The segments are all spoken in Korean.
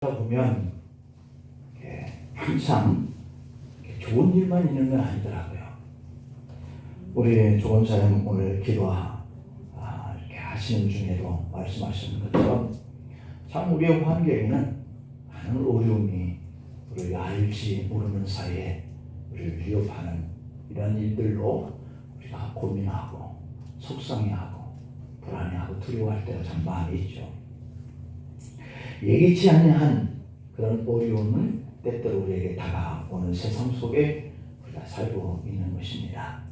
보면 항상 좋은 일만 있는 건 아니더라고요. 우리 조원사님 오늘 이렇게 하시는 중에도 말씀하시는 것처럼 참 우리의 환경에는 많은 어려움이 우리가 알지 모르는 사이에 우리를 위협하는 이런 일들로 우리가 고민하고 속상해하고 불안해하고 두려워할 때가 참 많이 있죠. 예기치 아니한 그런 어려움은 때때로 우리에게 다가오는 세상 속에 우리가 살고 있는 것입니다.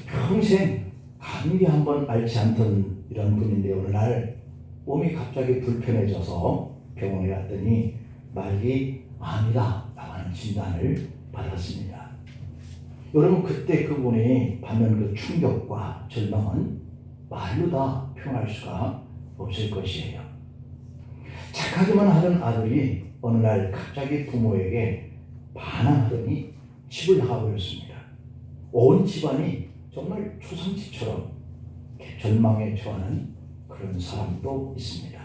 평생 감기 한번 앓지 않던 이런 분인데 어느 날 몸이 갑자기 불편해져서 병원에 갔더니 말기 암이다 라는 진단을 받았습니다. 여러분, 그때 그분이 받는 그 충격과 절망은 말로 다 표현할 수가 없을 것이에요. 착하기만 하던 아들이 어느 날 갑자기 부모에게 반항하더니 집을 나가버렸습니다. 온 집안이 정말 초상집처럼 절망에 처하는 그런 사람도 있습니다.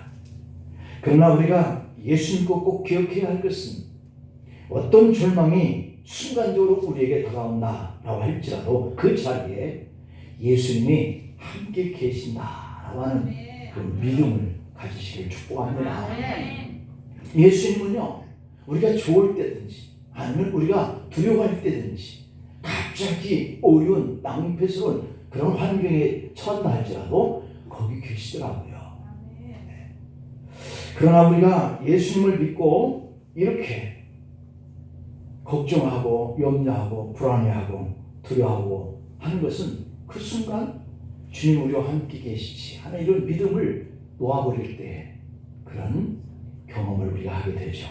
그러나 우리가 예수 믿고 꼭 기억해야 할 것은 어떤 절망이 순간적으로 우리에게 다가온다라고 할지라도 그 자리에 예수님이 함께 계신다라고 하는 그 믿음을 가지시길 축복합니다. 예수님은요, 우리가 좋을 때든지 아니면 우리가 두려워할 때든지 갑자기 어려운 낭패스러운 그런 환경에 처한다 할지라도 거기 계시더라고요. 그러나 우리가 예수님을 믿고 이렇게 걱정하고 염려하고 불안해하고 두려워하고 하는 것은 그 순간 주님 우리와 함께 계시지 하는 이런 믿음을 놓아버릴 때 그런 경험을 우리가 하게 되죠.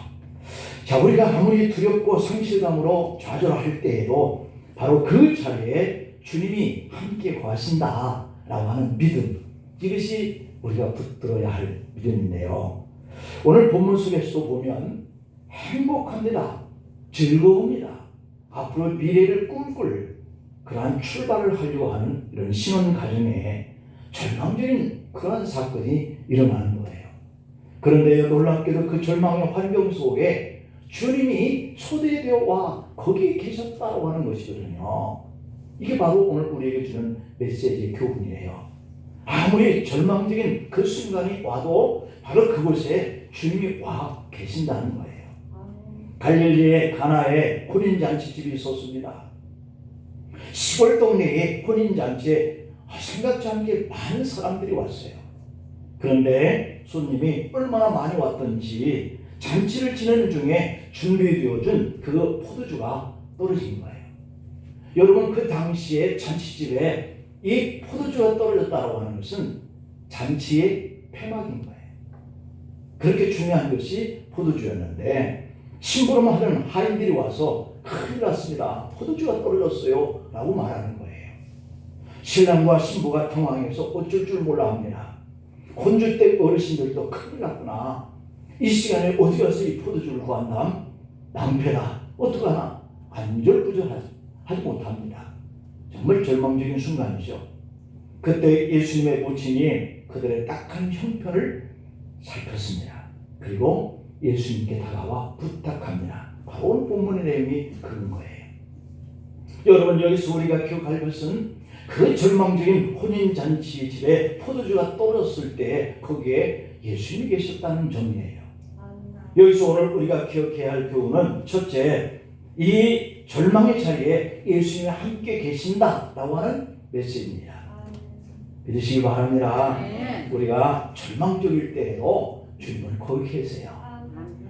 자, 우리가 아무리 두렵고 상실감으로 좌절할 때에도 바로 그 자리에 주님이 함께 거하신다라고 하는 믿음, 이것이 우리가 붙들어야 할 믿음인데요. 오늘 본문 속에서도 보면 행복합니다, 즐거움이다, 앞으로 미래를 꿈꿀 그러한 출발을 하려고 하는 이런 신혼 가정에 절망적인 그러한 사건이 일어나는 거예요. 그런데 놀랍게도 그 절망의 환경 속에 주님이 초대되어 와 거기에 계셨다고 하는 것이거든요. 이게 바로 오늘 우리에게 주는 메시지의 교훈이에요. 아무리 절망적인 그 순간이 와도 바로 그곳에 주님이 와 계신다는 거예요. 갈릴리의 가나에 혼인잔치집이 있었습니다. 시골 동네에 혼인잔치에 생각지 않게 많은 사람들이 왔어요. 그런데 손님이 얼마나 많이 왔던지 잔치를 지내는 중에 준비되어준 그 포도주가 떨어진 거예요. 여러분, 그 당시에 잔치집에 이 포도주가 떨어졌다고 하는 것은 잔치의 폐막인 거예요. 그렇게 중요한 것이 포도주였는데 심부름하는 하인들이 와서 큰일 났습니다, 포도주가 떨어졌어요 라고 말하는 거예요. 신랑과 신부가 당황해서 어쩔 줄 몰라 합니다. 혼주댁 어르신들도 큰일 났구나, 이 시간에 어디 가서 이 포도주를 구한담, 낭패다, 어떡하나, 안절부절하지 못합니다. 정말 절망적인 순간이죠. 그때 예수님의 모친이 그들의 딱한 형편을 살폈습니다. 그리고 예수님께 다가와 부탁합니다. 바로 오늘 본문의 내용이 그런 거예요. 여러분, 여기서 우리가 기억할 것은 그 절망적인 혼인잔치 집에 포도주가 떨어졌을 때 거기에 예수님이 계셨다는 점이에요. 여기서 오늘 우리가 기억해야 할 교훈은 첫째, 이 절망의 자리에 예수님이 함께 계신다라고 하는 메시지입니다. 믿으시기 바랍니다. 우리가 절망적일 때에도 주님은 거기 계세요.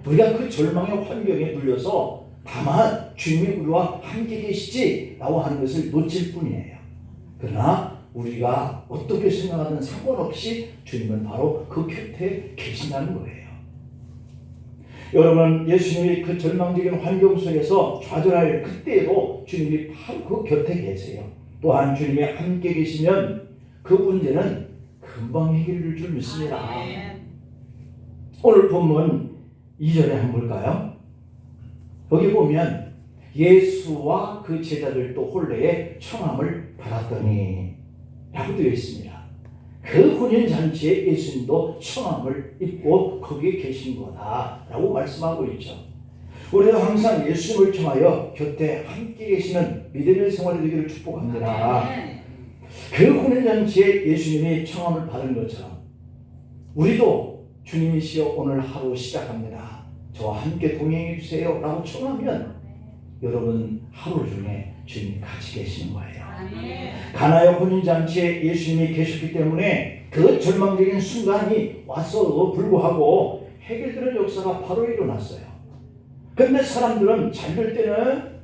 우리가 그 절망의 환경에 눌려서 다만 주님이 우리와 함께 계시지라고 하는 것을 놓칠 뿐이에요. 그러나 우리가 어떻게 생각하든 상관없이 주님은 바로 그 곁에 계신다는 거예요. 여러분, 예수님이 그 절망적인 환경 속에서 좌절할 그때에도 주님이 바로 그 곁에 계세요. 또한 주님이 함께 계시면 그 문제는 금방 해결될 줄 믿습니다. 오늘 본문 2절에 한번 볼까요? 여기 보면 예수와 그 제자들도 혼례에 청함을 받았더니 라고 되어 있습니다. 그 혼인잔치에 예수님도 청함을 입고 거기에 계신 거다라고 말씀하고 있죠. 우리도 항상 예수님을 청하여 곁에 함께 계시는 믿음의 생활이 되기를 축복합니다. 그 혼인잔치에 예수님이 청함을 받은 것처럼 우리도 주님이시여 오늘 하루 시작합니다. 저와 함께 동행해 주세요 라고 청하면 여러분 하루 중에 주님이 같이 계시는 거예요. 가나의 혼인잔치에 예수님이 계셨기 때문에 그 절망적인 순간이 왔어도 불구하고 해결되는 역사가 바로 일어났어요. 그런데 사람들은 잠들 때는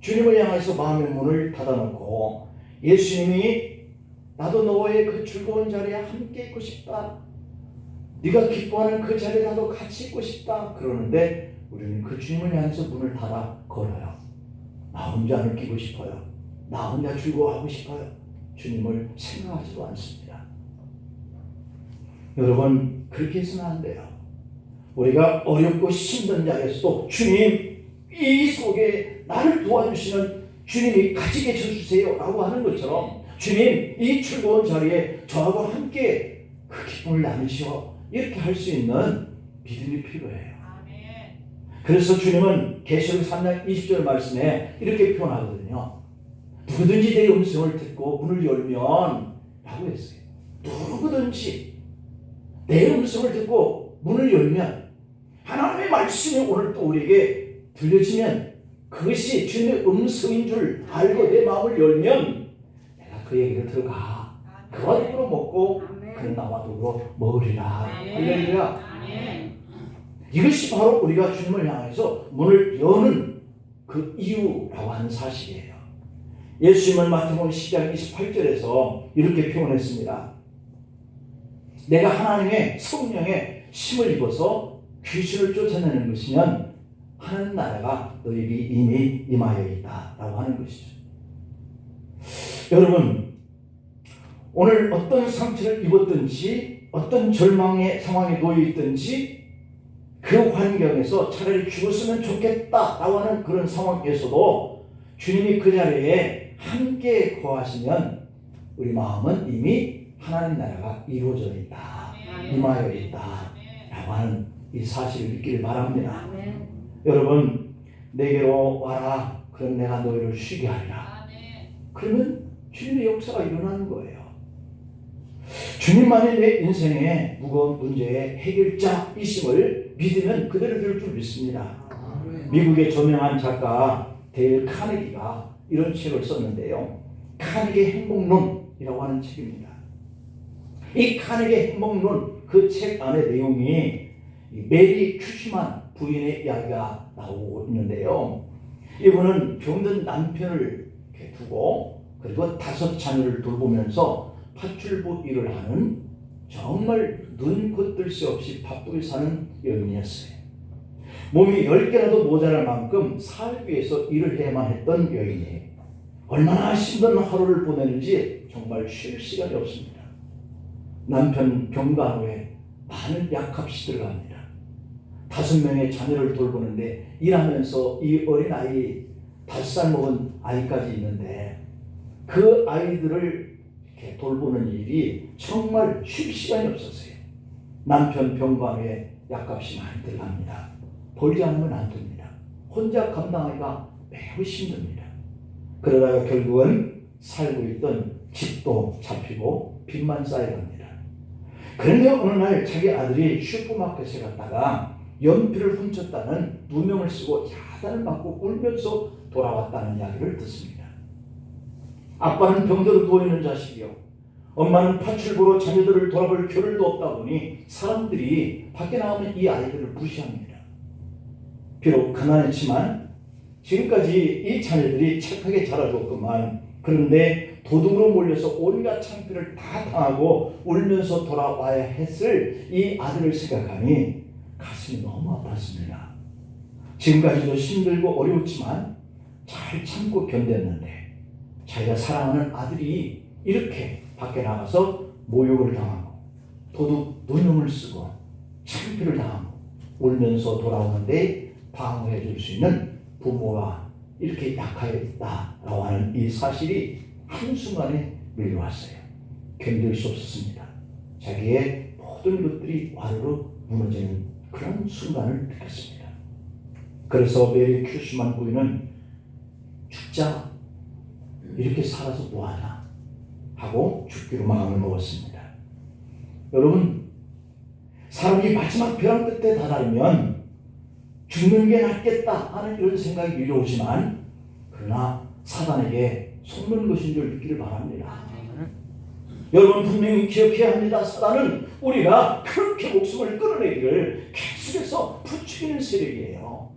주님을 향해서 마음의 문을 닫아놓고 예수님이 나도 너의 그 즐거운 자리에 함께 있고 싶다. 네가 기뻐하는 그 자리에 나도 같이 있고 싶다. 그러는데 우리는 그 주님을 향해서 문을 닫아 걸어요. 나 혼자 느끼고 싶어요. 나 혼자 즐거워하고 싶어요. 주님을 생각하지도 않습니다. 여러분 그렇게 해서는 안 돼요. 우리가 어렵고 힘든 자리에서도 주님 이 속에 나를 도와주시는 주님이 같이 계셔주세요 라고 하는 것처럼 주님 이 즐거운 자리에 저하고 함께 그 기쁨을 나누시오 이렇게 할 수 있는 믿음이 필요해요. 그래서 주님은 계시록 3장 20절 말씀에 이렇게 표현하거든요. 누구든지 내 음성을 듣고 문을 열면 라고 했어요. 누구든지 내 음성을 듣고 문을 열면 하나님의 말씀이 오늘 또 우리에게 들려지면 그것이 주님의 음성인 줄 알고 내 마음을 열면 내가 그 얘기를 들어가 그와 더불어 먹고 그는 나와 더불어 먹으리라. 할렐루야. 이것이 바로 우리가 주님을 향해서 문을 여는 그 이유라고 하는 사실이에요. 예수님은 마태복음 10장 28절에서 이렇게 표현했습니다. 내가 하나님의 성령의 힘을 입어서 귀신을 쫓아내는 것이면 하나님 나라가 너에게 이미 임하여 있다 라고 하는 것이죠. 여러분 오늘 어떤 상처를 입었든지 어떤 절망의 상황에 놓여 있든지 그 환경에서 차라리 죽었으면 좋겠다라고 하는 그런 상황에서도 주님이 그 자리에 함께 거하시면 우리 마음은 이미 하나님 나라가 이루어져 있다, 임하여 있다 라고 하는 이 사실을 믿기를 바랍니다. 여러분 내게로 와라 그럼 내가 너희를 쉬게 하리라. 그러면 주님의 역사가 일어나는 거예요. 주님만이 내 인생의 무거운 문제의 해결자이심을 믿으면 그대로 될 줄 믿습니다. 미국의 저명한 작가 데일 카네기가 이런 책을 썼는데요. 카네기의 행복론이라고 하는 책입니다. 이 카네기의 행복론 그 책 안의 내용이 메리 큐시만 부인의 이야기가 나오고 있는데요. 이분은 병든 남편을 이렇게 두고 그리고 5 자녀를 돌보면서 파출부 일을 하는 정말 눈 걷들 새 없이 바쁘게 사는 여인이었어요. 몸이 10개라도 모자랄 만큼 살기 위해서 일을 해야만 했던 여인이에요. 얼마나 힘든 하루를 보내는지 정말 쉴 시간이 없습니다. 남편 병간 후에 많은 약값이 들어갑니다. 5명의 자녀를 돌보는데 일하면서 이 어린아이 5살 먹은 아이까지 있는데 그 아이들을 이렇게 돌보는 일이 정말 쉴 시간이 없었어요. 남편 병간 후에 약값이 많이 들어갑니다. 벌지 않으면 안 됩니다. 혼자 감당하기가 매우 힘듭니다. 그러다가 결국은 살고 있던 집도 잡히고 빚만 쌓여갑니다. 그런데 어느 날 자기 아들이 슈퍼마켓에 갔다가 연필을 훔쳤다는 누명을 쓰고 야단을 맞고 울면서 돌아왔다는 이야기를 듣습니다. 아빠는 병들어 누워있는 자식이요. 엄마는 파출부로 자녀들을 돌아볼 겨를도 없다 보니 사람들이 밖에 나오면 이 아이들을 무시합니다. 비록 가난했지만 지금까지 이 자녀들이 착하게 자라줬구만. 그런데 도둑으로 몰려서 온갖 창피를 다 당하고 울면서 돌아와야 했을 이 아들을 생각하니 가슴이 너무 아팠습니다. 지금까지도 힘들고 어려웠지만 잘 참고 견뎠는데 자기가 사랑하는 아들이 이렇게 밖에 나가서 모욕을 당하고 도둑 누명을 쓰고 창피를 당하고 울면서 돌아오는데 방어해 줄 수 있는 부모가 이렇게 약하여 있다라고 하는 이 사실이 한순간에 밀려왔어요. 견딜 수 없었습니다. 자기의 모든 것들이 와르르 무너지는 그런 순간을 느꼈습니다. 그래서 메리 큐슈만 부인은 죽자, 이렇게 살아서 뭐하냐 하고 죽기로 마음을 먹었습니다. 여러분, 사람이 마지막 벼랑 끝에 다다르면 죽는 게 낫겠다 하는 이런 생각이 밀려오지만, 그러나 사단에게 속는 것인 줄 믿기를 바랍니다. 여러분, 분명히 기억해야 합니다. 사단은 우리가 그렇게 목숨을 끊어내기를 계속해서 부추기는 세력이에요.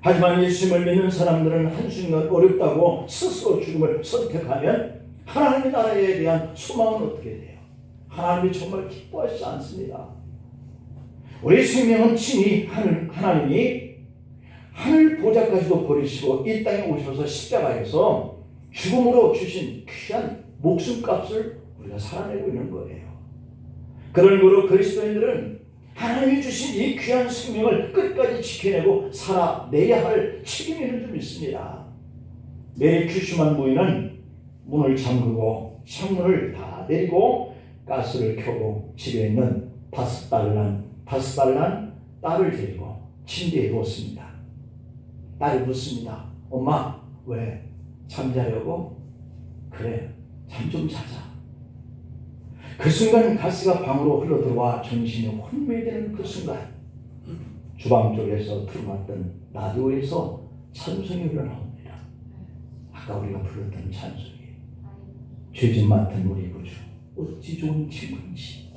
하지만 예수님을 믿는 사람들은 한순간 어렵다고 스스로 죽음을 선택하면 하나님의 나라에 대한 소망은 어떻게 돼요? 하나님이 정말 기뻐하시지 않습니다. 우리 생명은 친히 하나님이 하늘 보좌까지도 버리시고 이 땅에 오셔서 십자가에서 죽음으로 주신 귀한 목숨값을 우리가 살아내고 있는 거예요. 그런 이유로 그리스도인들은 하나님이 주신 이 귀한 생명을 끝까지 지켜내고 살아내야 할 책임이 있는 줄 믿습니다. 메리 큐슈만 부인은 문을 잠그고 창문을 다 내리고 가스를 켜고 집에 있는 5살 딸을 데리고 침대에 누웠습니다. 딸이 묻습니다. 엄마, 왜 잠자려고? 그래, 잠 좀 자자. 그 순간 가스가 방으로 흘러들어와 정신이 혼미되는 그 순간, 주방 쪽에서 틀어놨던 라디오에서 찬송이 흘러나옵니다. 아까 우리가 불렀던 찬송이, 죄짐 맡은 우리 구주 어찌 좋은 친구인지,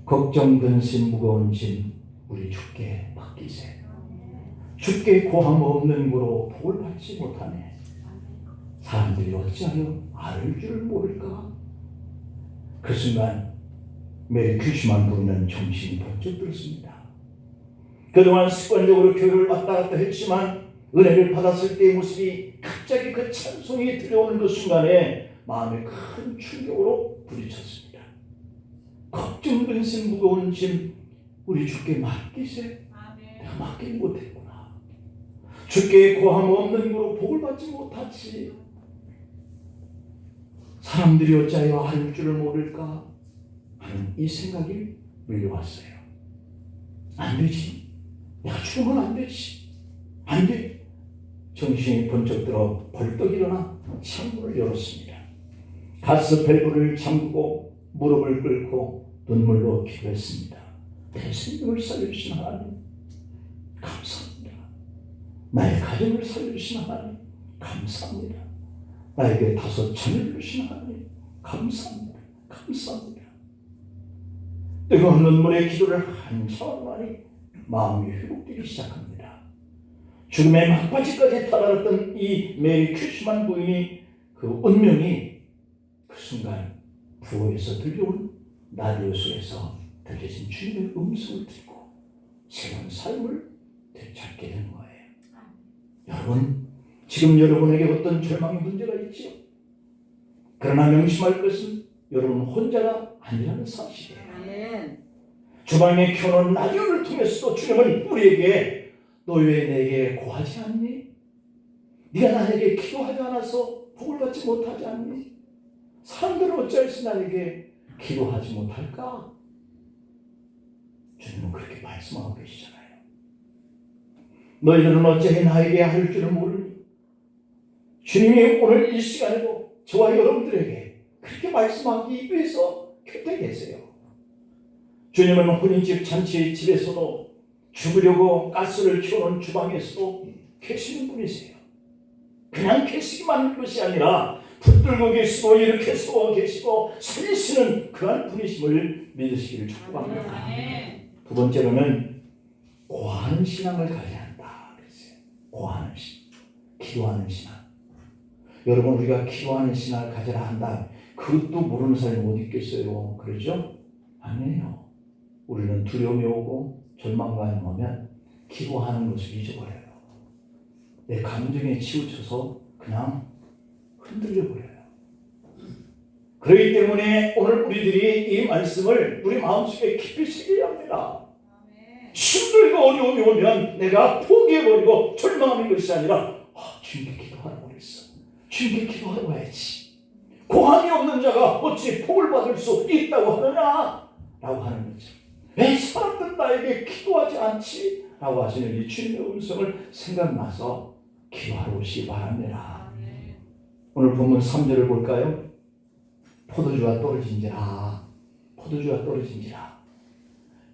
걱정 근심 무거운 짐 우리 주께 맡기세. 주께 고함 없는 고로 복을 받지 못하네. 사람들이 어찌하여 알을 줄 모를까? 그 순간 메리 큐슈만 부인은 정신이 번쩍 들었습니다. 그동안 습관적으로 교회를 왔다 갔다 했지만 은혜를 받았을 때의 모습이 갑자기 그 찬송이 들려오는 그 순간에 마음에 큰 충격으로 부딪혔습니다. 걱정 근심 무거운 짐 우리 주께 맡기세. 내가 맡기지 못했구나. 주께 고함 없는 거로 복을 받지 못하지. 사람들이 어찌하여 할 줄을 모를까 하는 이 생각이 밀려왔어요. 안 되지. 내가 죽으면 안 되지. 안 돼. 정신이 번쩍 들어 벌떡 일어나 창문을 열었습니다. 가스 밸브를 잠그고 무릎을 꿇고 눈물로 기도했습니다. 내 생명을 살려주신 하나님 감사합니다. 나의 가정을 살려주신 하나님 감사합니다. 나에게 5 자녀를 주신 하나님 감사합니다. 감사합니다. 뜨거운 눈물의 기도를 한참 많이 마음이 회복되기 시작합니다. 죽음의 막바지까지 다다랐던 이 메리 큐슈만 부인이 그 운명이 그 순간 부엌에서 들려온 라디오 속에서 들려진 주님의 음성을 듣고 새로운 삶을 되찾게 된 거예요. 여러분, 지금 여러분에게 어떤 절망의 문제가 있지요? 그러나 명심할 것은 여러분 혼자가 아니라는 사실이에요. 주방에 켜놓은 라디오를 통해서도 주님은 우리에게 너 왜 내게 고하지 않니? 네가 나에게 기도하지 않아서 복을 받지 못하지 않니? 사람들은 어찌할지 나에게 기도하지 못할까? 주님은 그렇게 말씀하고 계시잖아요. 너희들은 어찌 나에게 할 줄을 모르니? 주님이 오늘 이 시간에도 저와 여러분들에게 그렇게 말씀하기 위해서 곁에 계세요. 주님은 혼인집 잔치 집에서도 죽으려고 가스를 켜놓은 주방에서도 계시는 분이세요. 그냥 계시기만 하는 것이 아니라 붙들고 계시고 이렇게 서 계시고 살리시는 그런 분이심을 믿으시기를 축복합니다. 두 번째로는 고하는 신앙을 가져야 한다 그랬어요. 고하는 신앙, 기도하는 신앙. 여러분, 우리가 기도하는 신앙을 가져야 한다. 그것도 모르는 사람이 어디 있겠어요? 그러죠? 아니에요. 우리는 두려움이 오고 절망감이 오면 기도하는 것을 잊어버려요. 내 감정에 치우쳐서 그냥 흔들려버려요. 그렇기 때문에 오늘 우리들이 이 말씀을 우리 마음속에 깊이 새겨야 합니다. 힘들고 어려움이 오면 내가 포기해버리고 절망하는 것이 아니라 주님께 기도하라고 그랬어. 주님께 기도하라고 해야지. 고함이 없는 자가 어찌 복을 받을 수 있다고 하느냐? 라고 하는 거죠. 왜 사람들 나에게 기도하지 않지? 라고 하시는 이 주님의 음성을 생각나서 기도하러 오시기 바랍니다. 오늘 본문 3절을 볼까요? 포도주가 떨어진지라, 포도주가 떨어진지라.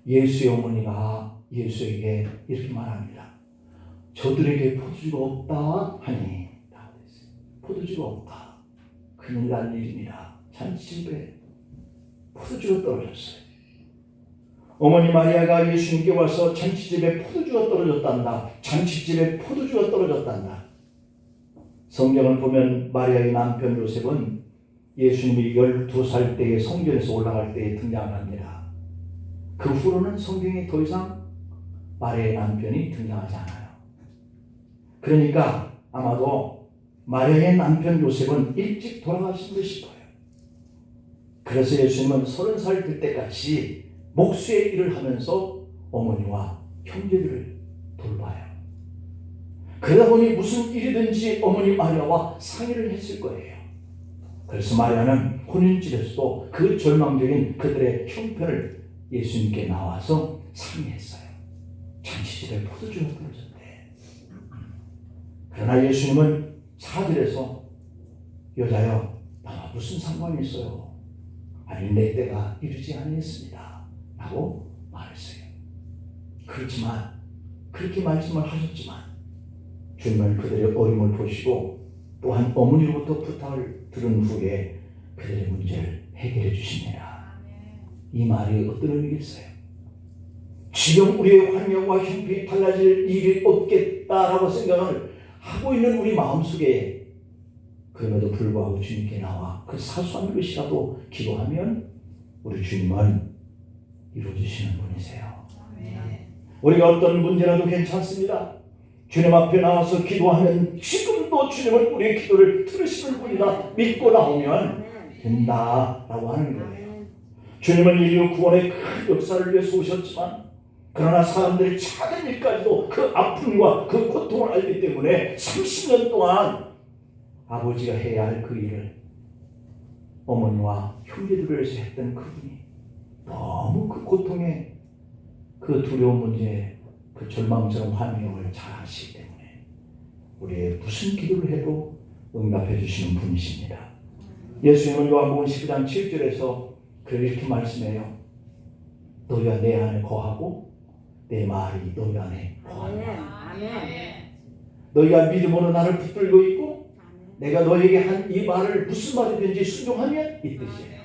예수의 어머니가 예수에게 이렇게 말합니다. 저들에게 포도주가 없다 하니, 포도주가 없다. 큰일 날 일입니다. 잔치집에 포도주가 떨어졌어요. 어머니 마리아가 예수님께 와서 잔치집에 포도주가 떨어졌단다. 잔치집에 포도주가 떨어졌단다. 성경을 보면 마리아의 남편 요셉은 예수님이 12살 때에 성전에서 올라갈 때에 등장합니다. 그 후로는 성경에 더 이상 마리아의 남편이 등장하지 않아요. 그러니까 아마도 마리아의 남편 요셉은 일찍 돌아가신 듯 싶어요. 그래서 예수님은 30살 될 때까지 목수의 일을 하면서 어머니와 형제들을 돌봐요. 그러다 보니 무슨 일이든지 어머니 마리아와 상의를 했을 거예요. 그래서 마리아는 혼인집에서도 그 절망적인 그들의 형편을 예수님께 나와서 상의했어요. 잔치집에 포도주가 떨어졌대. 그러나 예수님은 4절에서 여자여 나와 무슨 상관이 있어요? 아니 내 때가 이르지 아니했습니다 라고 말했어요. 그렇지만 그렇게 말씀을 하셨지만 주님은 그들의 어려움을 보시고 또한 어머니로부터 부탁을 들은 후에 그들의 문제를 해결해 주십니다. 이 말이 어떤 의미겠어요? 지금 우리의 환경과 형편이 달라질 일이 없겠다라고 생각을 하고 있는 우리 마음속에 그럼에도 불구하고 주님께 나와 그 사소한 것이라도 기도하면 우리 주님은 이루어주시는 분이세요. 우리가 어떤 문제라도 괜찮습니다. 주님 앞에 나와서 기도하면 지금도 주님은 우리의 기도를 들으시는 분이다 믿고 나오면 된다라고 하는 거예요. 주님은 인류 구원의 큰 역사를 위해서 오셨지만 그러나 사람들이 작은 일까지도 그 아픔과 그 고통을 알기 때문에 30년 동안 아버지가 해야 할 그 일을 어머니와 형제들을 위해서 했던 그분이 너무 그 고통에 그 두려운 문제에 그 절망스러운 환경을 잘 아시기 때문에 우리의 무슨 기도를 해도 응답해 주시는 분이십니다. 예수님은 요한복음 12장 7절에서 이렇게 말씀해요. 너희가 내 안에 거하고 내 말이 너희 안에 거한다. 너희가 믿음으로 나를 붙들고 있고 내가 너희에게 한 이 말을 무슨 말이든지 순종하면 이 뜻이에요.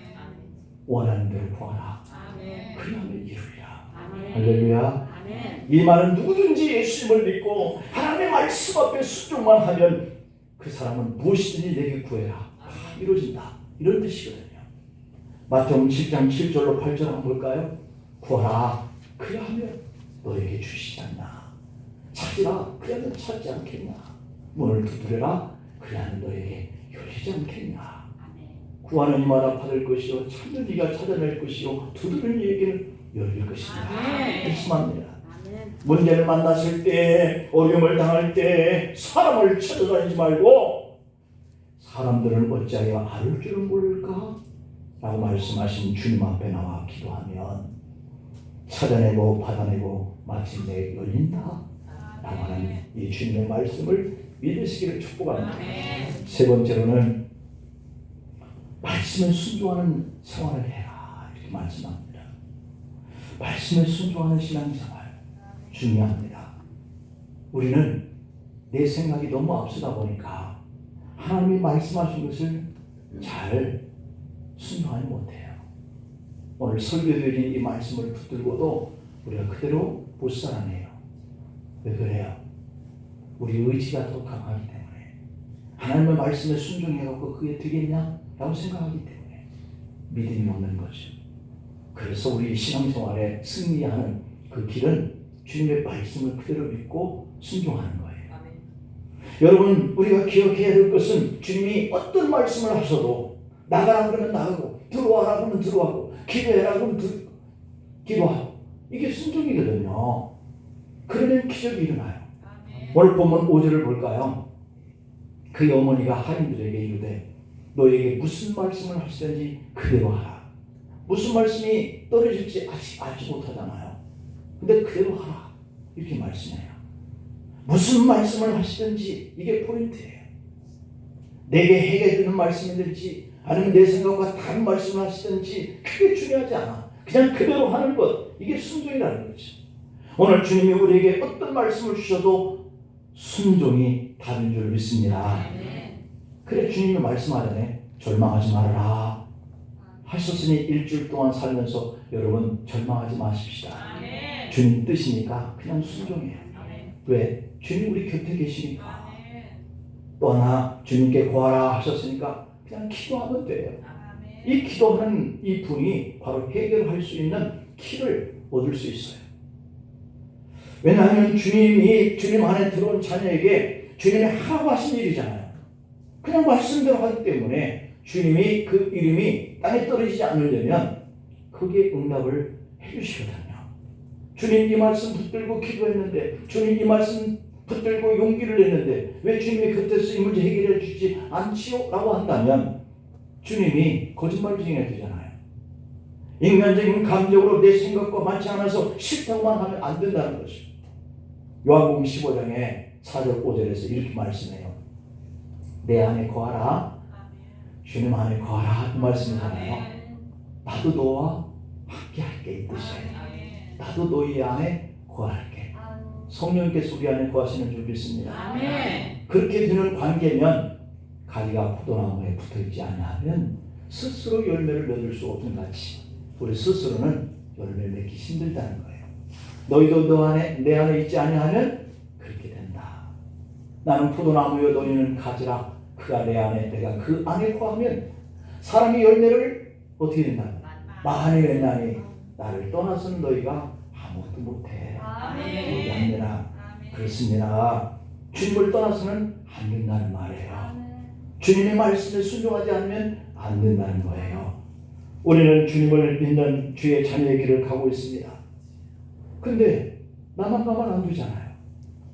원하는 대로 구하라. 그러면 이루리라. 할렐루야. 이 말은 누구든지 예수님을 믿고 하나님의 말씀 앞에 순종만 하면 그 사람은 무엇이든지 내게 구해라. 다 이루어진다. 이런 뜻이거든요. 마태복음 7장 7절로 8절 한번 볼까요? 구하라. 그리하면 너에게 주시지 않나. 찾으라. 그리하면 찾지 않겠나. 문을 두드려라. 그리하면 너에게 열리지 않겠나. 구하는 이마다 받을 것이요 찾는 이가 찾아낼 것이요 두드리는 이에게는 열릴 것입니다. 말씀합니다. 문제를 만났을 때 어려움을 당할 때 사람을 찾아다니지 말고 사람들은 어찌하여 알을 줄은 모를까? 라고 말씀하신 주님 앞에 나와 기도하면 찾아내고 받아내고 마침내 열린다 라고 하는 이 주님의 말씀을 믿으시기를 축복합니다. 세 번째로는 말씀에 순종하는 생활을 해라 이렇게 말씀합니다. 말씀에 순종하는 신앙생활 중요합니다. 우리는 내 생각이 너무 앞서다 보니까 하나님이 말씀하신 것을 잘 순종하지 못해요. 오늘 설교드린 이 말씀을 붙들고도 우리가 그대로 못 살아내요. 왜 그래요? 우리 의지가 더 강하기 때문에 하나님의 말씀에 순종해갖고 그게 되겠냐? 라고 생각하기 때문에 믿음이 없는 거죠. 그래서 우리 신앙생활에 승리하는 그 길은 주님의 말씀을 그대로 믿고 순종하는 거예요. 여러분 우리가 기억해야 될 것은 주님이 어떤 말씀을 하셔도 나가라 그러면 나가고 들어와라 그러면 들어가고 기도해라 그러면 기도하고 이게 순종이거든요. 그러면 기적이 일어나요. 오늘 본문 5절을 볼까요? 그 어머니가 하인들에게 이르되 너에게 무슨 말씀을 하시든지 그대로 하라. 무슨 말씀이 떨어질지 아직 알지 못하잖아요. 근데 그대로 하라. 이렇게 말씀해요. 무슨 말씀을 하시든지 이게 포인트예요. 내게 해게 되는 말씀이든지 아니면 내 생각과 다른 말씀을 하시든지 그게 중요하지 않아. 그냥 그대로 하는 것. 이게 순종이라는 거죠. 오늘 주님이 우리에게 어떤 말씀을 주셔도 순종이 답인 줄 믿습니다. 그래 주님이 말씀하려네. 절망하지 말아라 하셨으니 일주일 동안 살면서 여러분 절망하지 마십시다. 주님 뜻이니까 그냥 순종해요. 왜? 주님 우리 곁에 계시니까. 또 하나 주님께 구하라 하셨으니까 그냥 기도하면 돼요. 이 기도하는 이 분이 바로 해결할 수 있는 키를 얻을 수 있어요. 왜냐하면 주님이 주님 안에 들어온 자녀에게 주님이 하라고 하신 일이잖아요. 그냥 말씀대로 하기 때문에 주님이 그 이름이 땅에 떨어지지 않으려면 거기에 응답을 해주시거든요. 주님 이 말씀 붙들고 기도했는데, 주님 이 말씀 붙들고 용기를 냈는데 왜 주님이 그때서 이 문제 해결해 주지 않지요? 라고 한다면 주님이 거짓말쟁이가 되잖아요. 인간적인 감정으로 내 생각과 맞지 않아서 싫다고만 하면 안 된다는 거죠. 요한복음 15장에 4절 5절에서 이렇게 말씀해요. 내 안에 거하라. 주님 안에 거하라. 그 말씀이잖아요. 나도 너와 함께 할게 이 뜻이에요. 나도 너희 안에 거할게. 성령께서 우리 안에 거하시는 줄 믿습니다. 그렇게 되는 관계면 가지가 포도나무에 붙어있지 않으면 스스로 열매를 맺을 수 없는 같이 우리 스스로는 열매 맺기 힘들다는 거예요. 너희도 너 안에 내 안에 있지 아니하면 그렇게 된다. 나는 포도나무여 너희는 가지라. 그가 내 안에 내가 그 안에 거하면 사람이 열매를 어떻게 된다? 많이 맺나니 나를 떠나서는 너희가 아무것도 못해. 여기 안 되나? 그렇습니다. 주님을 떠나서는 안 된다는 말이에요. 주님의 말씀에 순종하지 않으면 안 된다는 거예요. 우리는 주님을 믿는 주의 자녀의 길을 가고 있습니다. 근데 나만 가면 안 되잖아요.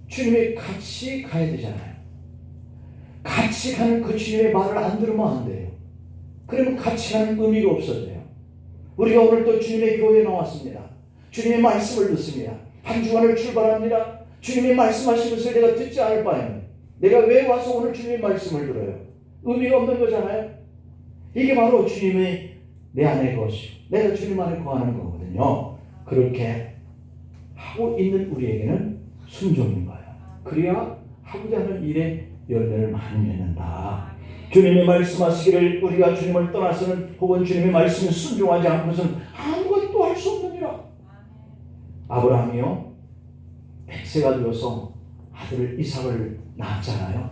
주님이 같이 가야 되잖아요. 같이 가는 그 주님의 말을 안 들으면 안 돼요. 그러면 같이 가는 의미가 없어져요. 우리가 오늘 또 주님의 교회에 나왔습니다. 주님의 말씀을 듣습니다. 한 주간을 출발합니다. 주님이 말씀하신 것을 내가 듣지 않을 바에는 내가 왜 와서 오늘 주님의 말씀을 들어요? 의미가 없는 거잖아요. 이게 바로 주님이 내 안에 것이고 내가 주님 안에 거하는 거거든요. 그렇게 하고 있는 우리에게는 순종인 거예요. 그래야 하고자 하는 일에 열매를 많이 맺는다. 주님이 말씀하시기를 우리가 주님을 떠나서는 혹은 주님의 말씀에 순종하지 않고서는 아무것도 할 수 없느니라. 아브라함이요 100세가 되어서 아들 이삭을 낳았잖아요.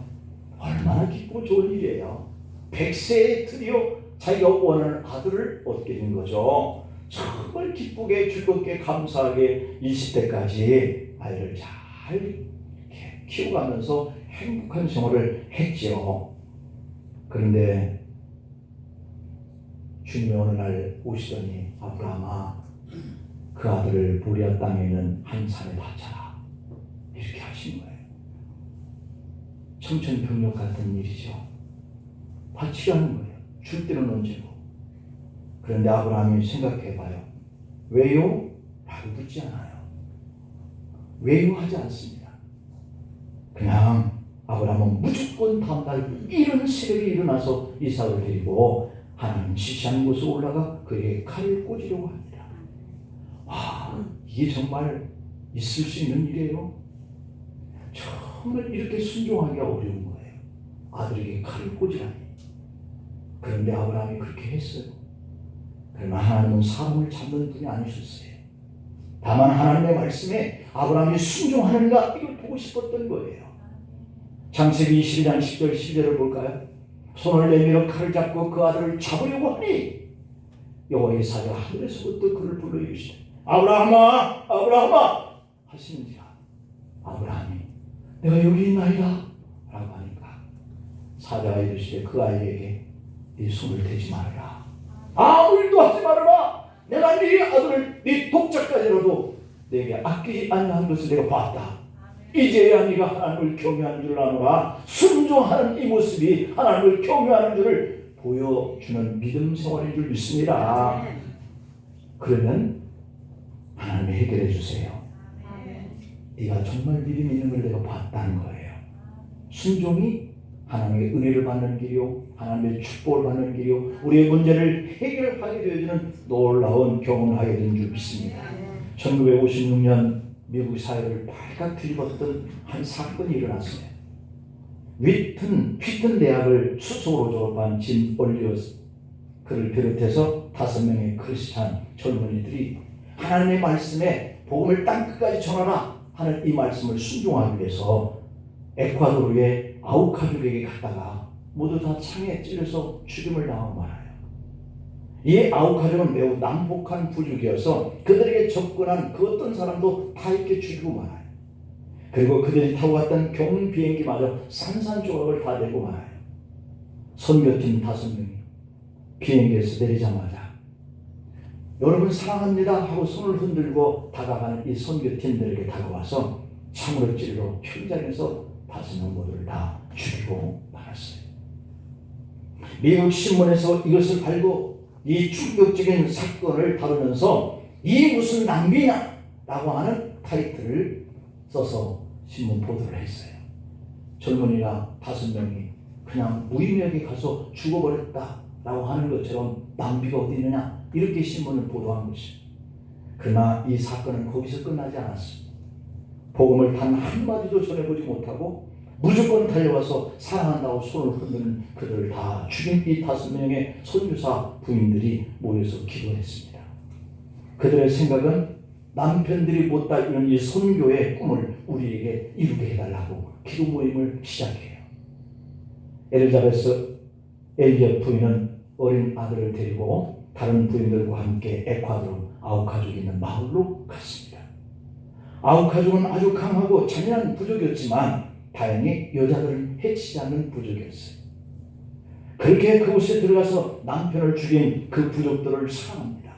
얼마나 기쁘고 좋은 일이에요. 100세에 드디어 자기가 원하는 아들을 얻게 된 거죠. 정말 기쁘게 즐겁게 감사하게 20대까지 아이를 잘 이렇게 키워가면서 행복한 생활을 했죠. 그런데 주님이 어느 날 오시더니 아브라함아 그 아들을 모리아 땅에 있는 한 산에 바쳐라 이렇게 하신 거예요. 청천벽력 같은 일이죠. 바치라는 거예요. 줄 때는 언제고. 그런데 아브라함이 생각해봐요. 왜요? 라고 묻지 않아요. 왜요? 하지 않습니다. 그냥 아브라함은 무조건 다음날 이른 새벽에 일어나서 이삭을 데리고 하나님 지시한 곳에 올라가 그에게 칼을 꽂으려고 합니다. 와, 이게 정말 있을 수 있는 일이에요. 정말 이렇게 순종하기가 어려운 거예요. 아들에게 칼을 꽂으라니. 그런데 아브라함이 그렇게 했어요. 그러나 하나님은 사람을 잡는 분이 아니셨어요. 다만 하나님의 말씀에 아브라함이 순종하는가 이걸 보고 싶었던 거예요. 창세기 22장 10절 11절을 볼까요? 손을 내밀어 칼을 잡고 그 아들을 잡으려고 하니 여호와의 사자가 하늘에서부터 그를 불러 이르시되 아브라함아 아브라함아 하시는지라. 아브라함이 내가 여기 있나이다 라고 하니까 사자가 이르시되 그 아이에게 네 손을 대지 말아라. 아무 일도 하지 말아라. 내가 네 아들을 네 독자까지라도 내게 아끼지 아니한 것을 내가 봤다. 이제야 네가 하나님을 경외하는 줄 아노라. 순종하는 이 모습이 하나님을 경외하는 줄을 보여주는 믿음 생활인 줄 믿습니다. 그러면 하나님이 해결해 주세요. 네가 정말 믿음이 있는 걸 내가 봤다는 거예요. 순종이 하나님의 은혜를 받는 길이요, 하나님의 축복을 받는 길이요, 우리의 문제를 해결하게 되어주는 놀라운 경험을 하게 된 줄 믿습니다. 1956년 미국 사회를 발칵 뒤집었던 한 사건이 일어났어요. 휘튼 대학을 수석으로 졸업한 짐 올리어스 그를 비롯해서 5명의 크리스찬 젊은이들이 하나님의 말씀에 복음을 땅끝까지 전하라 하는 이 말씀을 순종하기 위해서 에콰도르의 아우카족에게 갔다가 모두 다 창에 찔려서 죽임을 당하고 말아요. 이 아우카족은 매우 난폭한 부족이어서 그들에게 접근한 그 어떤 사람도 다 이렇게 죽이고 말아요. 그리고 그들이 타고 갔던 경비행기마저 산산조각을 다 내고 말아요. 선교팀 5명이 비행기에서 내리자마자 여러분 사랑합니다 하고 손을 흔들고 다가가는 이 선교팀들에게 다가와서 창으로 찔러 현장에서 5명 모두를 다 죽이고 말았어요. 미국 신문에서 이것을 알고 이 충격적인 사건을 다루면서 이 무슨 낭비냐 라고 하는 타이틀을 써서 신문 보도를 했어요. 젊은이가 5명이 그냥 무의미하게 가서 죽어버렸다 라고 하는 것처럼 낭비가 어디 있느냐 이렇게 신문을 보도한 것입니다. 그러나 이 사건은 거기서 끝나지 않았습니다. 복음을 단 한마디도 전해보지 못하고 무조건 달려와서 사랑한다고 손을 흔드는 그들을 다 죽인 이 5명의 선교사 부인들이 모여서 기도했습니다. 그들의 생각은 남편들이 못다 이룬 이 선교의 꿈을 우리에게 이루게 해달라고 기도 모임을 시작해요. 엘리자베스 엘리엇 부인은 어린 아들을 데리고 다른 부인들과 함께 에콰도르 아우카족이 있는 마을로 갔습니다. 아우카족은 아주 강하고 잔인한 부족이었지만 다행히 여자들은 해치지 않는 부족이었어요. 그렇게 그곳에 들어가서 남편을 죽인 그 부족들을 사랑합니다.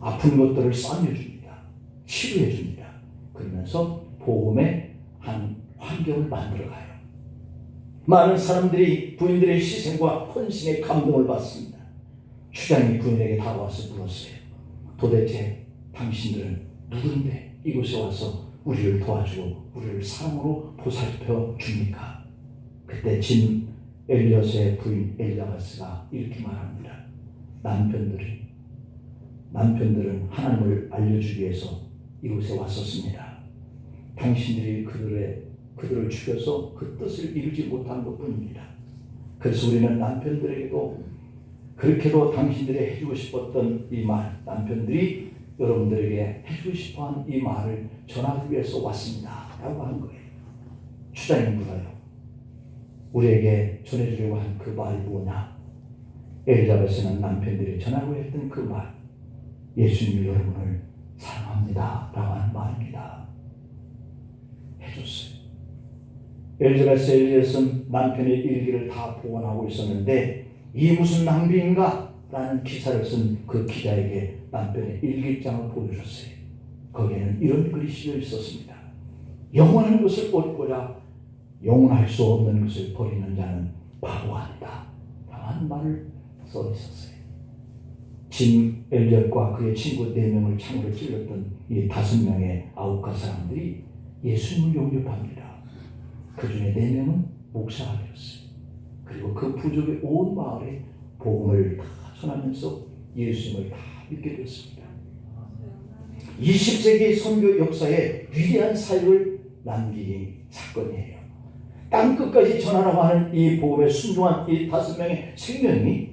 아픈 것들을 싸매줍니다. 치료해줍니다. 그러면서 복음의 한 환경을 만들어가요. 많은 사람들이 부인들의 희생과 헌신에 감동을 받습니다. 추장이 부인에게 다가와서 물었어요. 도대체 당신들은 누군데 이곳에 와서 우리를 도와주고 우리를 사랑으로 보살펴 줍니까? 그때 짐 엘리엇의 부인 엘리자베스가 이렇게 말합니다. 남편들은 하나님을 알려주기 위해서 이곳에 왔었습니다. 당신들이 그들을 죽여서 그 뜻을 이루지 못한 것뿐입니다. 그래서 우리는 남편들에게도 그렇게도 당신들이 해주고 싶었던 이 말, 남편들이 여러분들에게 해주고 싶어한 이 말을 전하기 위해서 왔습니다 라고 한 거예요. 추장이 물어요. 우리에게 전해주려고 한 그 말이 뭐냐? 엘리자베스는 남편들이 전하고 했던 그 말, 예수님이 여러분을 사랑합니다 라고 하는 말입니다. 해줬어요. 엘리자베스 엘리엇은 남편의 일기를 다 보관하고 있었는데 이 무슨 낭비인가? 라는 기사를 쓴 그 기자에게 남편의 일기장을 보여줬어요. 거기에는 이런 글이 실려 있었습니다. 영원한 것을 얻고자 영원할 수 없는 것을 버리는 자는 바보가 아니다 라는 말을 써 있었어요. 짐 엘리엇과 그의 친구 4명을 창으로 찔렀던 이 5명의 아우카 사람들이 예수님을 영접합니다. 그 중에 4명은 목사가 되었어요. 그리고 그 부족의 온 마을에 복음을 다 전하면서 예수님을 다 믿게 됐습니다. 20세기 선교 역사에 위대한 사역을 남긴 사건이에요. 땅끝까지 전하라고 하는 이 복음에 순종한 이 5명의 생명이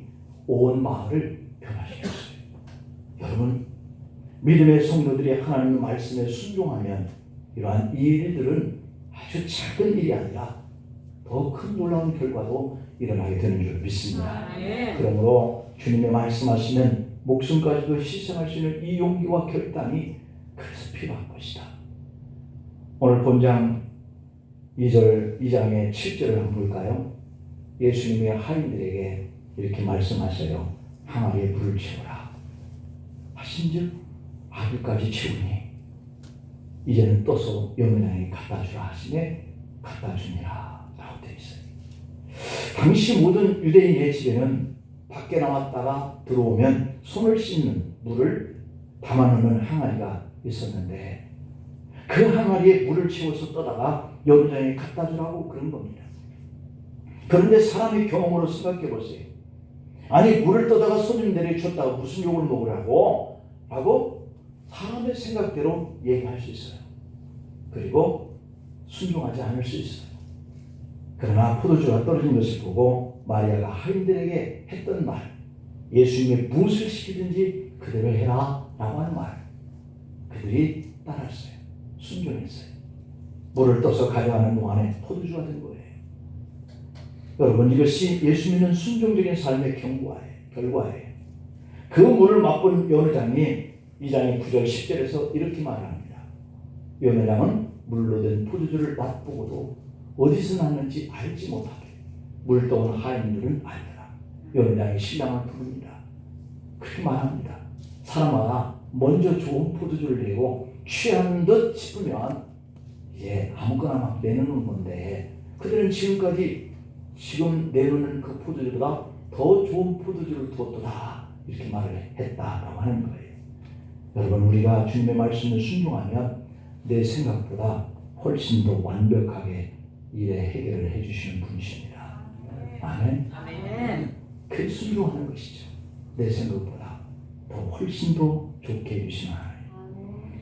온 마을을 변화시켰어요. 여러분, 믿음의 성도들이 하나님의 말씀에 순종하면 이러한 일들은 아주 작은 일이 아니라 더 큰 놀라운 결과도 일어나게 되는 줄 믿습니다. 그러므로 주님의 말씀하시는 목숨까지도 희생할 수 있는 이 용기와 결단이 그래서 필요한 것이다. 오늘 본장 2장의 7절을 한번 볼까요? 예수님이 하인들에게 이렇게 말씀하셔요. 항아리에 물을 채우라 하신즉 아귀까지 채우니 이제는 떠서 여민왕에게 갖다 주라 하시매 갖다 주니라 라고 되어 있어요. 당시 모든 유대인의 집에는 밖에 나왔다가 들어오면 손을 씻는 물을 담아놓는 항아리가 있었는데 그 항아리에 물을 채워서 떠다가 연장에 갖다 주라고 그런 겁니다. 그런데 사람의 경험으로 생각해 보세요. 아니 물을 떠다가 손님들에게 줬다가 무슨 욕을 먹으라고? 라고 사람의 생각대로 얘기할 수 있어요. 그리고 순종하지 않을 수 있어요. 그러나 포도주가 떨어진 것을 보고 마리아가 하인들에게 했던 말, 예수님이 무엇을 시키든지 그대로 해라 라고 하는 말, 그들이 따랐어요. 순종했어요. 물을 떠서 가져가는 동안에 포도주가 된 거예요. 여러분, 이것이 예수 믿는 순종적인 삶의 결과예요. 그 물을 맛본 연회장이 2장의 9절 10절에서 이렇게 말합니다. 연회장은 물로 된 포도주를 맛보고도 어디서 났는지 알지 못하게 물 떠온 하인들은 알더라. 연회장이 신랑을 부릅니다. 그렇게 말합니다. 사람마다 먼저 좋은 포도주를 내고 취한 듯 싶으면 이제 아무거나 막 내놓는 건데 그들은 지금까지 지금 내놓는 그 포도주보다 더 좋은 포도주를 두었도다 이렇게 말을 했다라고 하는 거예요. 여러분, 우리가 주님의 말씀을 순종하면 내 생각보다 훨씬 더 완벽하게 일의 해결을 해주시는 분이십니다. 아멘. 아멘. 그 순종하는 것이죠. 내 생각보다 더 훨씬 더 좋게 해주시는 하나님.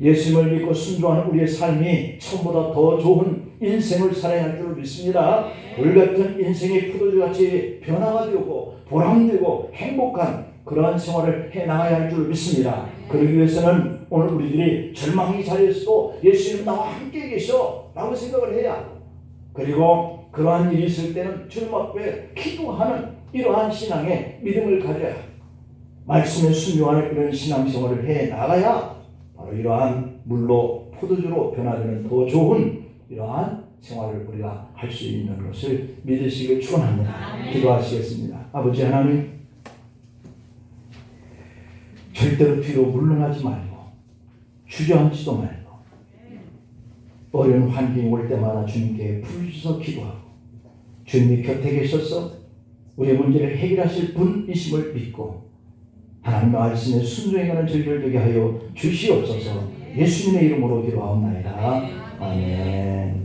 예수님을 믿고 순종하는 우리의 삶이 처음보다 더 좋은 인생을 살아야 할 줄 믿습니다. 물같은 인생의 포도주같이 변화가 되고 보람되고 행복한 그러한 생활을 해나가야 할 줄 믿습니다. 그러기 위해서는 오늘 우리들이 절망의 자리에서도 예수님 나와 함께 계셔 라고 생각을 해야 하고, 그리고 그러한 일이 있을 때는 주님 앞에 기도하는 이러한 신앙의 믿음을 가져야 하고 말씀에 순종하는 이런 신앙생활을 해나가야 바로 이러한 물로 포도주로 변화되는 더 좋은 이러한 생활을 우리가 할 수 있는 것을 믿으시길 축원합니다. 기도하시겠습니다. 아버지 하나님, 절대로 뒤로 물러나지 말고 주저앉지도 말고 어려운 환경이 올 때마다 주님께 부르셔서 기도하고 주님이 곁에 계셔서 우리의 문제를 해결하실 분이심을 믿고 하나님의 말씀에 순종해가는 저희를 되게 하여 주시옵소서. 예수님의 이름으로 기도하옵나이다. 아멘.